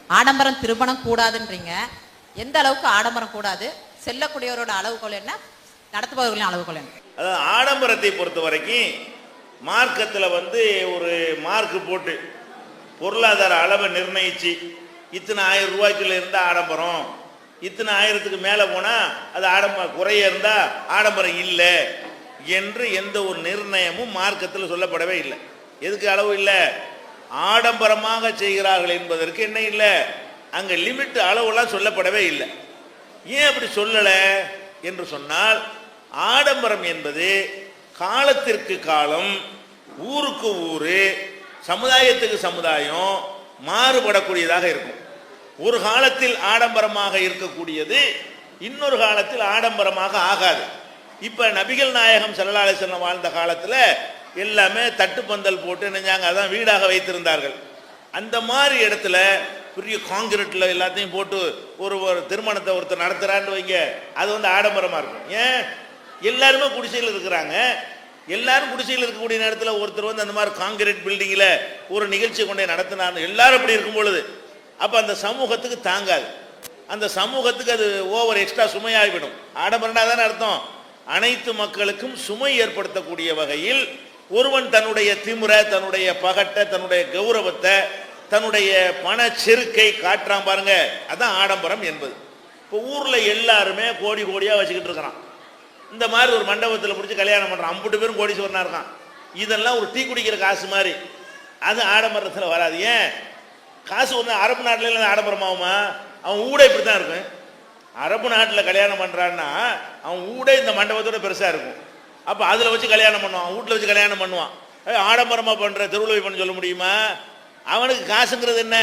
ஆடம்பரம் திருமணம் கூடாதுன்றீங்க. எந்த அளவுக்கு ஆடம்பரம் கூடாது, செல்லக்கூடியவரோட அளவுகோல் என்ன, நடத்துபவர்களின் அளவுகோல் என்ன? அதாவது ஆடம்பரத்தை பொறுத்த வரைக்கும் மார்க்கத்தில் ஒரு மார்க் போட்டு பொருளாதார அளவை நிர்ணயிச்சு இத்தனை 1000 ரூபாய்க்குள்ள இருந்தால் ஆடம்பரம், இத்தனை 1000க்கு மேலே போனால் அது ஆடம்பரம், குறைய இருந்தால் ஆடம்பரம் இல்லை என்று எந்த ஒரு நிர்ணயமும் மார்க்கத்தில் சொல்லப்படவே இல்லை. எதுக்கு அளவு இல்லை? ஆடம்பரமாக செய்கிறார்கள் என்பதற்கு என்ன இல்லை, அங்கே லிமிட் அளவுலாம் சொல்லப்படவே இல்லை. ஏன் அப்படி சொல்லலை என்று சொன்னால், ஆடம்பரம் என்பது காலத்திற்கு காலம், ஊருக்கு ஊர், சமுதாயத்துக்கு சமுதாயம் மாறுபடக்கூடியதாக இருக்கும். ஒரு காலத்தில் ஆடம்பரமாக இருக்கக்கூடியது இன்னொரு காலத்தில் ஆடம்பரமாக ஆகாது. இப்போ நபிகள் நாயகம் ஸல்லல்லாஹு அலைஹி வஸல்லம் வாழ்ந்த காலத்தில் எல்லாமே தட்டுப்பந்தல் போட்டு நினைஞ்சாங்க, அதான் வீடாக வைத்திருந்தார்கள். அந்த மாதிரி இடத்துல பெரிய காங்கிரீட்டில் எல்லாத்தையும் போட்டு ஒரு திருமணத்தை ஒருத்தர் நடத்துகிறான்னு வைங்க, அது ஆடம்பரமாக இருக்கும். ஏன்? எல்லாருமே குடிசையில் இருக்கிறாங்க. எல்லாரும் குடிசையில் இருக்கக்கூடிய நேரத்தில் ஒருத்தர் அந்த மாதிரி காங்கிரீட் பில்டிங்கில் ஒரு நிகழ்ச்சி கொண்டே நடத்தினார், எல்லாரும் அப்படி இருக்கும் பொழுது அப்போ அந்த சமூகத்துக்கு தாங்காது, அந்த சமூகத்துக்கு அது ஓவர் எக்ஸ்ட்ரா சுமையாகிவிடும். ஆடம்பரம்னா தானே அர்த்தம், அனைத்து மக்களுக்கும் சுமை ஏற்படுத்தக்கூடிய வகையில் ஒருவன் தன்னுடைய திமிரை, தன்னுடைய பகட்டை, தன்னுடைய கௌரவத்தை, தன்னுடைய பண செருக்கை காட்டுறான் பாருங்க, அதான் ஆடம்பரம் என்பது. இப்போ ஊரில் எல்லாருமே கோடி கோடியாக வச்சுக்கிட்டு இருக்கிறான். இந்த மாதிரி ஒரு மண்டபத்தில் பிடிச்சி கல்யாணம் பண்ணுறான், 50 பேரும் கோடீஸ்வரனா இருக்கான். இதெல்லாம் ஒரு டீ குடிக்கிற காசு மாதிரி, அது ஆடம்பரத்தில் வராது. ஏன்? காசு அரபு நாட்டில் ஆடம்பரமாகுமா? அவன் ஊட இப்படி தான் இருக்கும். அரபு நாட்டில் கல்யாணம் பண்ணுறான்னா அவன் ஊட இந்த மண்டபத்தோட பெருசாக இருக்கும். அப்போ அதில் வச்சு கல்யாணம் பண்ணுவான், வீட்டில் வச்சு கல்யாணம் பண்ணுவான். ஆடம்பரமாக பண்ணுற திருவிழா பண்ண சொல்ல முடியுமா? அவனுக்கு காசுங்கிறது என்ன?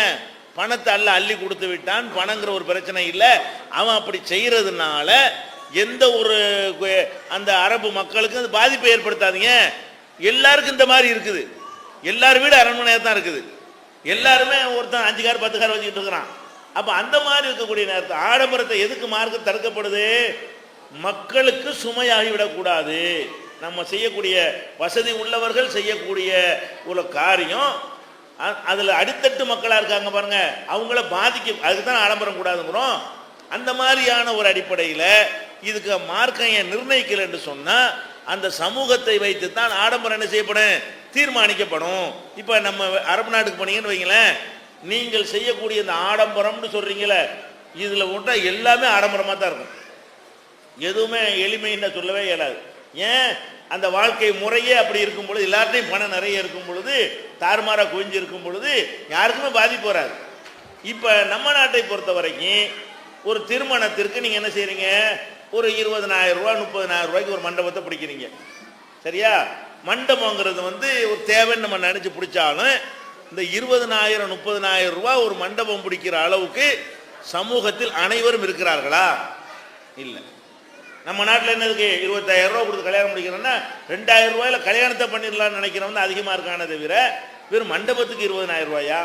பணத்தை அள்ளி கொடுத்து விட்டான், பணங்கிற ஒரு பிரச்சனை இல்லை. அவன் அப்படி செய்கிறதுனால எந்த ஒரு அந்த அரபு மக்களுக்கு அது பாதிப்பை ஏற்படுத்தாதீங்க. எல்லாருக்கும் இந்த மாதிரி இருக்குது, எல்லார் வீடு அரண்மனையாக தான் இருக்குது, எல்லாருமே ஒருத்தன் 5 கார் 10 கார் வச்சுக்கிட்டு இருக்கிறான். அப்போ அந்த மாதிரி இருக்கக்கூடிய நேரத்தில் ஆடம்பரத்தை எதுக்கு மார்க்கம் தடுக்கப்படுது? மக்களுக்கு சுமையாகிவிடக்கூடாது. நம்ம செய்யக்கூடிய வசதி உள்ளவர்கள் செய்யக்கூடிய ஒரு காரியம், அதில் அடித்தட்டு மக்களாக இருக்காங்க பாருங்க, அவங்கள பாதிக்க, அதுக்கு தான் ஆடம்பரம் கூடாதுங்கிறோம். அந்த மாதிரியான ஒரு அடிப்படையில் இதுக்கு மார்க்கம் ஏன் நிர்ணயிக்கல என்று சொன்னால், அந்த சமூகத்தை வைத்து தான் ஆடம்பரம் என்ன செய்யப்படும், தீர்மானிக்கப்படும். இப்போ நம்ம அரபு நாட்டுக்கு போனீங்கன்னு வைங்களேன், நீங்கள் செய்யக்கூடிய இந்த ஆடம்பரம்னு சொல்றீங்களே, இதில் ஒன்றா எல்லாமே ஆடம்பரமாக தான் இருக்கும், எதுவுமே எளிமைன்னு சொல்லவே இயலாது. ஏன்? அந்த வாழ்க்கை முறையே அப்படி இருக்கும் பொழுது, எல்லார்ட்டையும் பணம் நிறைய இருக்கும் பொழுது, தாறுமாறாக குவிஞ்சு இருக்கும் பொழுது யாருக்குமே பாதிப்பு வராது. இப்போ நம்ம நாட்டை பொறுத்த வரைக்கும் ஒரு திருமணத்திற்கு நீங்கள் என்ன செய்கிறீங்க, ஒரு 20,000 ரூபா 30,000 ரூபாய்க்கு ஒரு மண்டபத்தை பிடிக்கிறீங்க, சரியா? மண்டபங்கிறது ஒரு தேவைன்னு நம்ம நினச்சி பிடிச்சாலும் இந்த 20,000 30,000 ரூபா ஒரு மண்டபம் பிடிக்கிற அளவுக்கு சமூகத்தில் அனைவரும் இருக்கிறார்களா? இல்லை. நம்ம நாட்டில் என்ன இருக்கு, 25,000 ரூபா கொடுத்து கல்யாணம் முடிக்கிறோன்னா 2,000 ரூபாயில் கல்யாணத்தை பண்ணிடலாம்னு நினைக்கிறவங்க அதிகமாக இருக்கானே தவிர, வெறும் மண்டபத்துக்கு 20,000 ரூபாயா?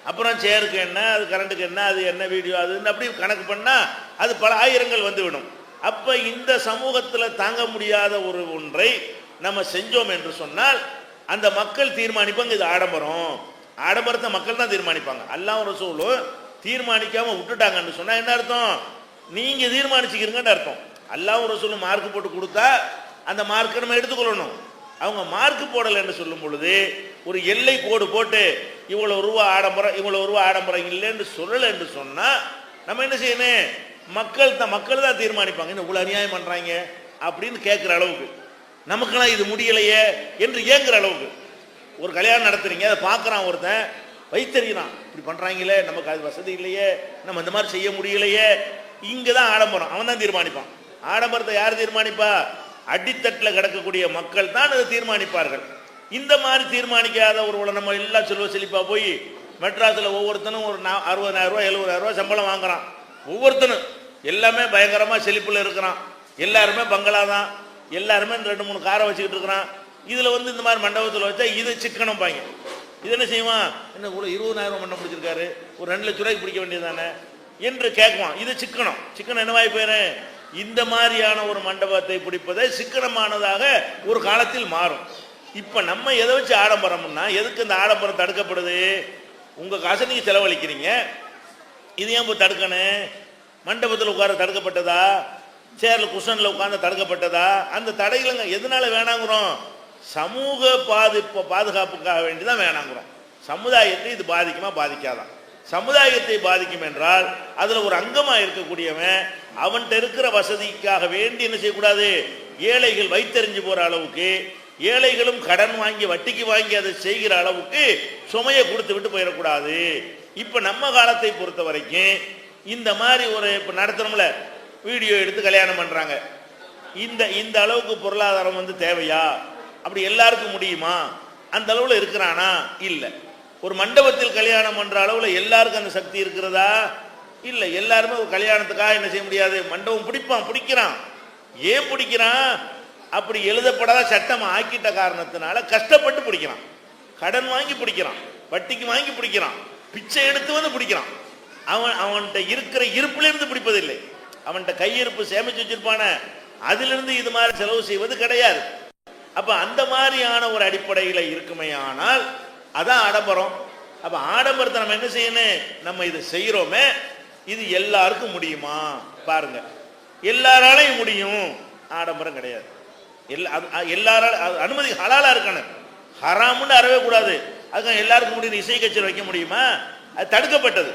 அப்புறம் சேருக்கு என்ன, அது கரண்ட்டுக்கு என்ன, அது என்ன வீடியோ, அதுன்னு அப்படி கணக்கு பண்ணால் அது பல ஆயிரங்கள் வந்துவிடும். அப்போ இந்த சமூகத்தில் தாங்க முடியாத ஒரு ஒன்றை நம்ம செஞ்சோம் என்று சொன்னால் அந்த மக்கள் தீர்மானிப்பாங்க, இது ஆடம்பரம். ஆடம்பரத்தை மக்கள் தான் தீர்மானிப்பாங்க. அல்லாஹ் ரசூலும் தீர்மானிக்காமல் விட்டுட்டாங்கன்னு சொன்னால் என்ன அர்த்தம்? நீங்கள் தீர்மானிச்சுக்கிறீங்கன்னு அர்த்தம். அல்லாஹ் ரசூலும் மார்க் போட்டு கொடுத்தா அந்த மார்க்கை நம்ம எடுத்துக்கொள்ளணும். அவங்க மார்க் போடலைன்னு சொல்லும் பொழுது ஒரு எல்லை கோடு போட்டு இவ்வளோ ரூபா ஆடம்பரம், இவ்வளோ ரூபா ஆடம்பரம் இல்லைன்னு சொல்லலை என்று சொன்னால் நம்ம என்ன செய்யணும்? மக்கள் தான் தீர்மானிப்பாங்க. இன்னும் இவ்வளோ அநியாயம் பண்ணுறாங்க அப்படின்னு கேட்குற அளவுக்கு, நமக்கெல்லாம் இது முடியலையே என்று ஏங்குற அளவுக்கு. ஒரு கல்யாணம் நடத்துறீங்க, அதை பார்க்குறான் ஒருத்தன், வைத்தறிகிறான், இப்படி பண்ணுறாங்களே, நமக்கு அது வசதி இல்லையே, நம்ம இந்த மாதிரி செய்ய முடியலையே. இங்கே தான் ஆடம்பரம், அவன் தான் தீர்மானிப்பான். ஆடம்பரத்தை யார் தீர்மானிப்பா? அடித்தட்டில் கிடக்கக்கூடிய மக்கள் தான் அதை தீர்மானிப்பார்கள். இந்த மாதிரி தீர்மானிக்காத ஒரு நம்ம எல்லாம் செல்வ செழிப்பாக போய் மெட்ராஸில் ஒவ்வொருத்தனும் ஒரு 60,000 ரூபா 70,000 ரூபா சம்பளம் வாங்குறான். ஒவ்வொருத்தனும் எல்லாமே பயங்கரமாக செழிப்பில் இருக்கிறான், எல்லாருமே பங்களா தான், எல்லாருமே 2-3 காரை வச்சுக்கிட்டு இருக்கிறான். இதில் இந்த மாதிரி மண்டபத்தில் வச்சா இது சிக்கனம் பாங்க. இது என்ன செய்வான்? என்ன கூட 20,000 ரூபா மண்டபம் பிடிச்சிருக்காரு, ஒரு 2 லட்ச ரூபாய்க்கு பிடிக்க வேண்டியது தானே என்று கேட்குவான். இது சிக்கனம். சிக்கனம் என்னவாய் போயிரு? இந்த மாதிரியான ஒரு மண்டபத்தை பிடிப்பதை சிக்கனமானதாக ஒரு காலத்தில் மாறும். இப்போ நம்ம எதை வச்சு ஆடம்பரம்னா, எதுக்கு இந்த ஆடம்பரம் தடுக்கப்படுது? உங்கள் காசை நீங்கள் செலவழிக்கிறீங்க, இது ஏன் போய் தடுக்கணும்? மண்டபத்தில் உட்கார தடுக்கப்பட்டதா? சேரில் குஷனில் உட்கார்ந்து தடுக்கப்பட்டதா? அந்த தடைகளுங்க எதனால வேணாங்கிறோம்? சமூக பாதுகாப்புக்காக வேண்டி தான் வேணாங்கிறோம். சமுதாயத்தை இது பாதிக்குமா பாதிக்காதான்? சமுதாயத்தை பாதிக்கும் என்றால் அதில் ஒரு அங்கமாக இருக்கக்கூடியவன் அவன்கிட்ட இருக்கிற வசதிக்காக வேண்டி என்ன செய்யக்கூடாது? ஏழைகள் வைத்தறிஞ்சு போகிற அளவுக்கு, ஏழைகளும் கடன் வாங்கி வட்டிக்கு வாங்கி அதை செய்கிற அளவுக்கு சுமையை கொடுத்து விட்டு போயிடக்கூடாது. இப்போ நம்ம காலத்தை பொறுத்த வரைக்கும் இந்த மாதிரி ஒரு இப்போ நடத்துகிறோம்ல, வீடியோ எடுத்து கல்யாணம் பண்ணுறாங்க. இந்த அளவுக்கு பொருளாதாரம் வந்து தேவையா? அப்படி எல்லாருக்கும் முடியுமா? அந்த அளவில் இருக்கிறானா? இல்லை. ஒரு மண்டபத்தில் கல்யாணம் பண்ணுற அளவில் எல்லாருக்கும் அந்த சக்தி இருக்கிறதா? இல்லை. எல்லாருமே ஒரு கல்யாணத்துக்காக என்ன செய்ய முடியாது? மண்டபம் பிடிக்கிறான். ஏன் பிடிக்கிறான்? அப்படி எழுதப்படாத சட்டம் ஆக்கிட்ட காரணத்தினால கஷ்டப்பட்டு பிடிக்கிறான். கடன் வாங்கி பிடிக்கிறான், வட்டிக்கு வாங்கி பிடிக்கிறான், பிச்சை எடுத்து வந்து பிடிக்கிறான். அவன்கிட்ட இருக்கிற இருப்பிலிருந்து பிடிப்பதில்லை. அவன்கிட்ட கையிருப்பு சேமிச்சு வச்சிருப்பான, அதிலிருந்து இது மாதிரி செலவு செய்வது கிடையாது. அப்ப அந்த மாதிரியான ஒரு அடிப்படையில் இருக்குமே ஆனால் அதான் ஆடம்பரம். அப்ப ஆடம்பரத்தை நம்ம என்ன செய்யணும்? நம்ம இதை செய்யறோமே, இது எல்லாருக்கும் முடியுமா பாருங்க. எல்லாராலையும் முடியும், ஆடம்பரம் கிடையாது. எல்லாரால அனுமதி ஹலாலா இருக்கணும், ஹராமுன்னு அறவே கூடாது. அதுக்காக எல்லாருக்கும் முடியும் இசை கச்சேரி வைக்க முடியுமா? அது தடுக்கப்பட்டது.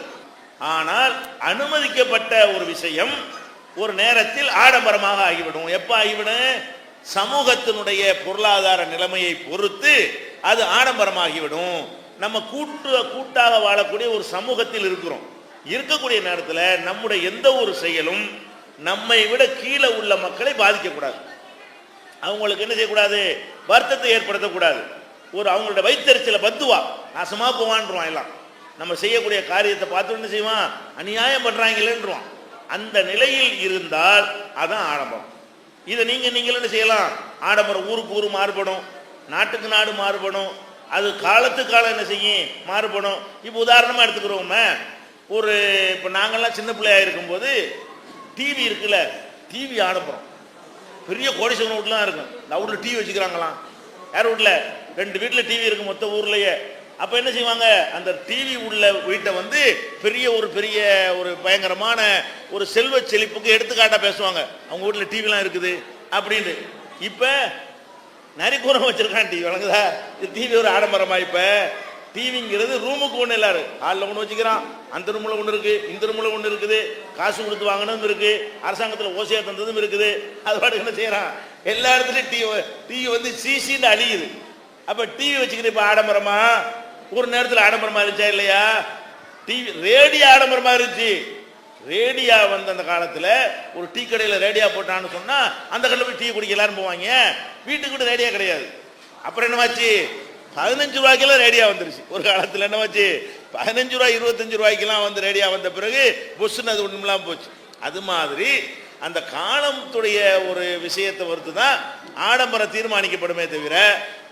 ஆனால் அனுமதிக்கப்பட்ட ஒரு விஷயம் ஒரு நேரத்தில் ஆடம்பரமாக ஆகிவிடும். எப்ப ஆகிவிடும்? சமூகத்தினுடைய பொருளாதார நிலைமையை பொறுத்து அது ஆடம்பரமாகிவிடும். நம்ம கூட்டாக வாழக்கூடிய ஒரு சமூகத்தில் இருக்கிறோம். இருக்கக்கூடிய நேரத்தில் நம்முடைய எந்த ஒரு செயலும் நம்மை விட கீழே உள்ள மக்களை பாதிக்கக்கூடாது. அவங்களுக்கு என்ன செய்யக்கூடாது? வருத்தத்தை ஏற்படுத்தக்கூடாது. ஒரு அவங்களோட வைத்தறிச்சல பத்துவா நாசமா போவான்றான். எல்லாம் நம்ம செய்யக்கூடிய காரியத்தை பார்த்து என்ன செய்வான்? அநியாயம் பண்றாங்களேன்றான். அந்த நிலையில் இருந்தால் அதான் ஆடம்பரம். இதை நீங்கள் என்ன செய்யலாம்? ஆடம்பரம் ஊருக்கு ஊர் மாறுபடும், நாட்டுக்கு நாடு மாறுபடும், அது காலத்துக்கு காலம் என்ன செய்யும்? மாறுபடும். இப்போ உதாரணமாக எடுத்துக்கிறோமே, இப்போ நாங்கள்லாம் சின்ன பிள்ளையா இருக்கும்போது டிவி இருக்குல்ல, டிவி ஆடம்பரம். பெரிய கோடீஸ்வரன் வீட்டுலாம் இருக்கும். இந்த வீட்டில் டிவி வச்சுக்கிறாங்களாம். யார் வீட்டில்? 2 வீட்டில் டிவி இருக்கும் மொத்த ஊர்லேயே. அப்போ என்ன செய்வாங்க? அந்த டிவி உள்ள வீட்டை வந்து பெரிய ஒரு பயங்கரமான ஒரு செல்வ செழிப்புக்கு எடுத்துக்காட்டா பேசுவாங்க. அவங்க வீட்டில் டிவிலாம் இருக்குது அப்படின்னு. இப்போ நரிக்கூரம் வச்சிருக்கான் டிவி, வழங்குதா? இது டிவி ஒரு ஆடம்பரமா? இப்போ டிவிங்கிறது ரூமுக்கு ஒன்று, எல்லாரும் ஹாலில் ஒன்று வச்சுக்கிறான், அந்த ரூமில் ஒன்று இருக்கு, இந்த ரூமில் ஒன்று இருக்குது, காசு கொடுத்து வாங்கினதும் இருக்கு, அரசாங்கத்தில் ஓசையா தந்ததும் இருக்குது. அது பாட்டு என்ன செய்யறான்? எல்லா இடத்துலையும் டிவி வந்து சிசின்னு அழியுது. அப்போ டிவி வச்சுக்கிட்டு இப்போ ஆடம்பரமா? ஒரு நேரத்தில் ஆடம்பரமா இருந்துச்சா இல்லையா? டிவி ரேடியோ ஆடம்பரமா இருந்துச்சு. ரேடியா வந்து அந்த காலத்தில் ஒரு டீ கடையில் ரேடியா போட்டான்னு சொன்னா அந்த கடையில் போய் டீ குடிக்க எல்லாரும் போவாங்க. வீட்டுக்கு கூட ரேடியா கிடையாது. அப்புறம் என்னவாச்சு? 15 ரூபாய்க்கெல்லாம் ரேடியா வந்துருச்சு. ஒரு காலத்தில் என்னவாச்சு? 15 ரூபாய் 25 ரூபாய்க்கெல்லாம் வந்து ரேடியா வந்த பிறகு புஷ்ன்னு அது ஒன்றுமெல்லாம் போச்சு. அது மாதிரி அந்த காலத்துடைய ஒரு விஷயத்தை பொறுத்து தான் ஆடம்பரம் தீர்மானிக்கப்படுமே தவிர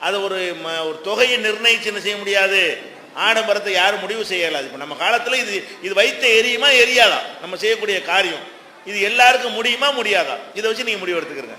அது ஒரு தொகையை நிர்ணயிச்சு என்ன செய்ய முடியாது. ஆடம்பரத்தை யாரும் முடிவு செய்யலாது. இப்போ நம்ம காலத்தில் இது வைத்த எரியுமா எரியாதா நம்ம செய்யக்கூடிய காரியம்? இது எல்லாருக்கும் முடியுமா முடியாதா? இதை வச்சு நீங்கள் முடிவு எடுத்துக்கிறீங்க.